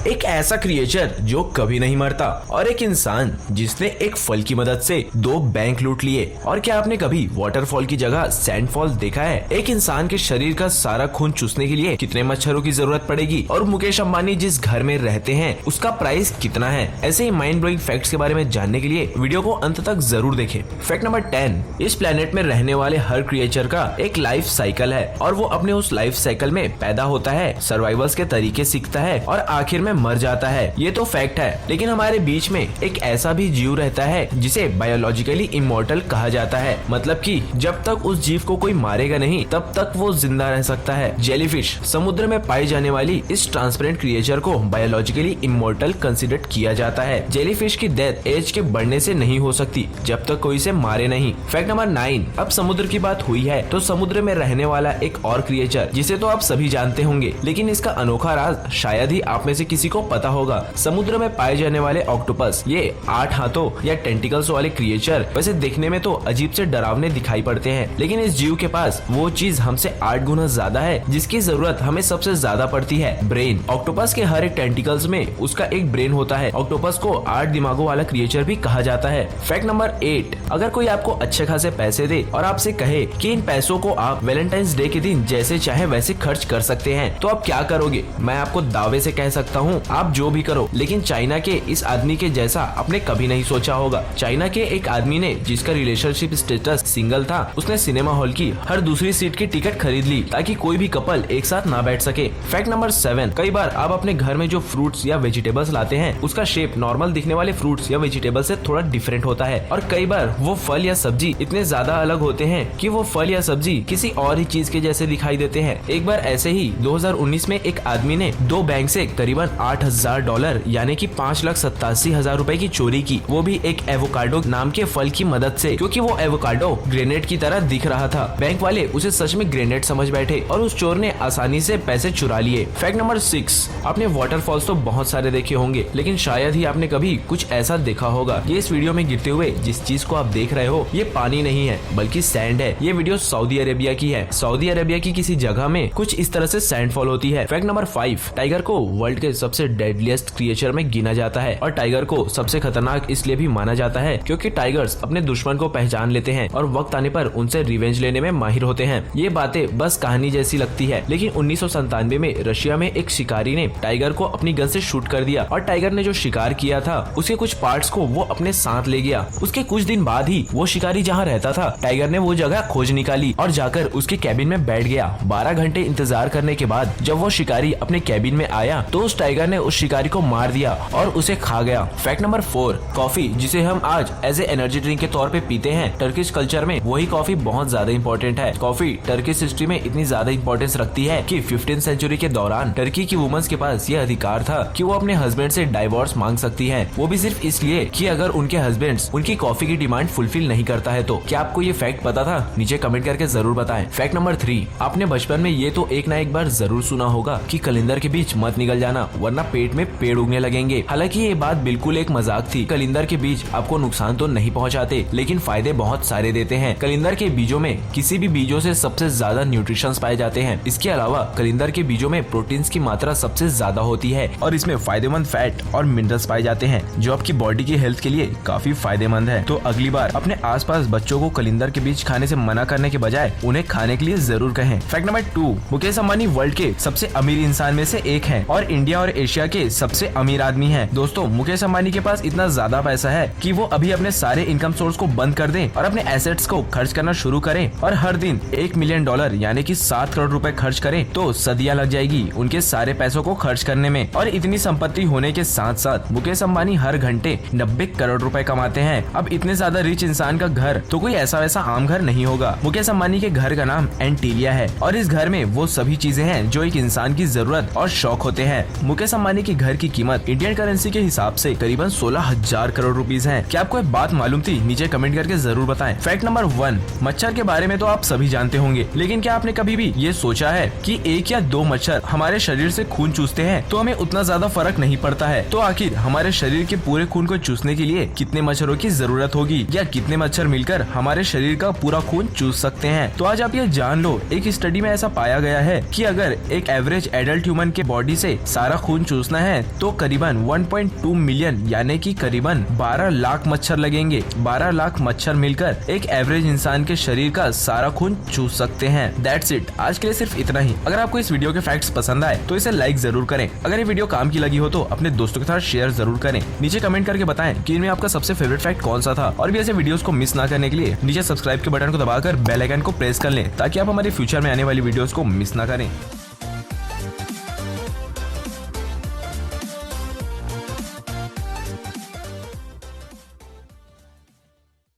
एक ऐसा क्रिएचर जो कभी नहीं मरता, और एक इंसान जिसने एक फल की मदद से 2 बैंक लूट लिए। और क्या आपने कभी वाटरफॉल की जगह सैंडफॉल देखा है? एक इंसान के शरीर का सारा खून चूसने के लिए कितने मच्छरों की जरूरत पड़ेगी, और मुकेश अंबानी जिस घर में रहते हैं उसका प्राइस कितना है? ऐसे ही माइंड ब्लोइंग फैक्ट्स के बारे में जानने के लिए वीडियो को अंत तक जरूर देखें। फैक्ट नंबर 10, इस प्लेनेट में रहने वाले हर क्रिएचर का एक लाइफ साइकिल है, और वो अपने उस लाइफ साइकिल में पैदा होता है, सर्वाइवल्स के तरीके सीखता है और आखिर में मर जाता है। ये तो फैक्ट है, लेकिन हमारे बीच में एक ऐसा भी जीव रहता है जिसे बायोलॉजिकली इमॉर्टल कहा जाता है। मतलब कि जब तक उस जीव को कोई मारेगा नहीं तब तक वो जिंदा रह सकता है। जेलीफिश समुद्र में पाई जाने वाली इस ट्रांसपेरेंट क्रिएचर को बायोलॉजिकली इमॉर्टल कंसिडर किया जाता है। जेलीफिश की डेथ एज के बढ़ने से नहीं हो सकती जब तक कोई इसे मारे नहीं। फैक्ट नंबर 9, अब समुद्र की बात हुई है तो समुद्र में रहने वाला एक और क्रिएचर जिसे तो आप सभी जानते होंगे, लेकिन इसका अनोखा राज शायद ही आप में से किसी को पता होगा। समुद्र में पाए जाने वाले ऑक्टोपस, ये 8 हाथों या टेंटिकल्स वाले क्रिएचर वैसे दिखने में तो अजीब से डरावने दिखाई पड़ते हैं, लेकिन इस जीव के पास वो चीज हमसे 8 गुना ज्यादा है जिसकी जरूरत हमें सबसे ज्यादा पड़ती है, ब्रेन। ऑक्टोपस के हर एक टेंटिकल्स में उसका एक ब्रेन होता है। ऑक्टोपस को 8 दिमागों वाला क्रिएचर भी कहा जाता है। फैक्ट नंबर 8, अगर कोई आपको अच्छे खासे पैसे दे और आपसे कहे कि इन पैसों को आप वैलेंटाइंस डे के दिन जैसे चाहे वैसे खर्च कर सकते हैं, तो आप क्या करोगे? मैं आपको दावे से कह सकता हूँ आप जो भी करो, लेकिन चाइना के इस आदमी के जैसा आपने कभी नहीं सोचा होगा। चाइना के एक आदमी ने, जिसका रिलेशनशिप स्टेटस सिंगल था, उसने सिनेमा हॉल की हर दूसरी सीट की टिकट खरीद ली ताकि कोई भी कपल एक साथ ना बैठ सके। फैक्ट नंबर 7, कई बार आप अपने घर में जो फ्रूट्स या वेजिटेबल्स लाते हैं उसका शेप नॉर्मल दिखने वाले फ्रूट्स या वेजिटेबल से थोड़ा डिफरेंट होता है, और कई बार वो फल या सब्जी इतने ज्यादा अलग होते हैं कि वो फल या सब्जी किसी और ही चीज के जैसे दिखाई देते हैं। एक बार ऐसे ही 2019 में एक आदमी ने 2 बैंक से करीबन $8,000 यानी कि 5,87,000 रुपए की चोरी की, वो भी एक एवोकाडो नाम के फल की मदद से, क्योंकि वो एवोकाडो ग्रेनेड की तरह दिख रहा था। बैंक वाले उसे सच में ग्रेनेड समझ बैठे और उस चोर ने आसानी से पैसे चुरा लिए। फैक्ट नंबर 6, आपने वाटरफॉल्स तो बहुत सारे देखे होंगे, लेकिन शायद ही आपने कभी कुछ ऐसा देखा होगा। ये इस वीडियो में गिरते हुए जिस चीज को आप देख रहे हो ये पानी नहीं है बल्कि सैंड है। ये वीडियो सऊदी अरेबिया की है। सऊदी अरेबिया की किसी जगह में कुछ इस तरह से सैंडफॉल होती है। फैक्ट नंबर 5, टाइगर को वर्ल्ड के सबसे डेडलीस्ट क्रिएचर में गिना जाता है, और टाइगर को सबसे खतरनाक इसलिए भी माना जाता है क्योंकि टाइगर्स अपने दुश्मन को पहचान लेते हैं और वक्त आने पर उनसे रिवेंज लेने में माहिर होते हैं। ये बातें बस कहानी जैसी लगती है, लेकिन 1997 में रशिया में एक शिकारी ने टाइगर को अपनी गन से शूट कर दिया, और टाइगर ने जो शिकार किया था उसके कुछ पार्ट्स को वो अपने साथ ले गया। उसके कुछ दिन बाद ही वो शिकारी जहाँ रहता था, टाइगर ने वो जगह खोज निकाली और जाकर उसके कैबिन में बैठ गया। 12 घंटे इंतजार करने के बाद जब वो शिकारी अपने कैबिन में आया तो उस टाइगर ने उस शिकारी को मार दिया और उसे खा गया। फैक्ट नंबर 4, कॉफी, जिसे हम आज एज ए एनर्जी ड्रिंक के तौर पे पीते हैं, टर्किश कल्चर में वही कॉफी बहुत ज्यादा इंपॉर्टेंट है। कॉफी टर्किश हिस्ट्री में इतनी ज्यादा इंपॉर्टेंस रखती है कि 15th सेंचुरी के दौरान टर्की की वुमेन्स के पास ये अधिकार था कि वो अपने हस्बैंड से डाइवोर्स मांग सकती हैं, वो भी सिर्फ इसलिए कि अगर उनके हस्बैंड्स उनकी कॉफी की डिमांड फुलफिल नहीं करता है तो। क्या आपको ये फैक्ट पता था? नीचे कमेंट करके जरूर बताएं। फैक्ट नंबर 3, आपने बचपन में ये तो एक ना एक बार जरूर सुना होगा कि कलिंदर के बीच मत निकल जाना वरना पेट में पेड़ उगने लगेंगे। हालांकि ये बात बिल्कुल एक मजाक थी। कलिंदर के बीज आपको नुकसान तो नहीं पहुंचाते, लेकिन फायदे बहुत सारे देते हैं। कलिंदर के बीजों में किसी भी बीजों से सबसे ज्यादा न्यूट्रिशंस पाए जाते हैं। इसके अलावा कलिंदर के बीजों में प्रोटीन्स की मात्रा सबसे ज्यादा होती है और इसमें फायदेमंद फैट और मिनरल्स पाए जाते हैं जो आपकी बॉडी की हेल्थ के लिए काफी फायदेमंद है। तो अगली बार अपने आसपास बच्चों को कलिंदर के बीज खाने से मना करने के बजाय उन्हें खाने के लिए जरूर कहें। Fact number 2, Mukesh Ambani world के सबसे अमीर इंसान में से एक है और इंडिया और एशिया के सबसे अमीर आदमी है। दोस्तों, मुकेश अंबानी के पास इतना ज्यादा पैसा है कि वो अभी अपने सारे इनकम सोर्स को बंद कर दें और अपने एसेट्स को खर्च करना शुरू करें और हर दिन $1 मिलियन यानी कि 7 करोड़ रुपए खर्च करें तो सदियां लग जाएगी उनके सारे पैसों को खर्च करने में। और इतनी संपत्ति होने के साथ साथ मुकेश अंबानी हर घंटे 90 करोड़ रुपए कमाते हैं। अब इतने ज्यादा रिच इंसान का घर तो कोई ऐसा वैसा आम घर नहीं होगा। मुकेश अंबानी के घर का नाम एंटीलिया है और इस घर में वो सभी चीजें हैं जो एक इंसान की जरूरत और शौक होते हैं। मुकेश अंबानी के घर की कीमत इंडियन करेंसी के हिसाब से करीबन 16,000 करोड़ रुपीस है। क्या आपको एक बात मालूम थी? नीचे कमेंट करके जरूर बताएं। फैक्ट नंबर 1, मच्छर के बारे में तो आप सभी जानते होंगे, लेकिन क्या आपने कभी भी ये सोचा है कि 1 या 2 मच्छर हमारे शरीर से खून चूसते हैं तो हमें उतना ज्यादा फर्क नहीं पड़ता है। तो आखिर हमारे शरीर के पूरे खून को चूसने के लिए कितने मच्छरों की जरूरत होगी या कितने मच्छर मिलकर हमारे शरीर का पूरा खून चूस सकते हैं? तो आज आप ये जान लो, एक स्टडी में ऐसा पाया गया है कि अगर एक एवरेज एडल्ट ह्यूमन के बॉडी से सारा खून खून चूसना है तो करीबन 1.2 मिलियन यानी कि करीबन 12 लाख मच्छर लगेंगे। 12 लाख मच्छर मिलकर एक एवरेज इंसान के शरीर का सारा खून चूस सकते हैं। दैट्स इट, आज के लिए सिर्फ इतना ही। अगर आपको इस वीडियो के फैक्ट्स पसंद आए तो इसे लाइक जरूर करें। अगर ये वीडियो काम की लगी हो तो अपने दोस्तों के साथ शेयर जरूर करें। नीचे कमेंट करके बताएं कि इनमें आपका सबसे फेवरेट फैक्ट कौन सा था। और भी ऐसे वीडियोस को मिस ना करने के लिए नीचे सब्सक्राइब के बटन को दबाकर बेल आइकन को प्रेस कर लें ताकि आप हमारे फ्यूचर में आने वाली वीडियोस को मिस ना करें।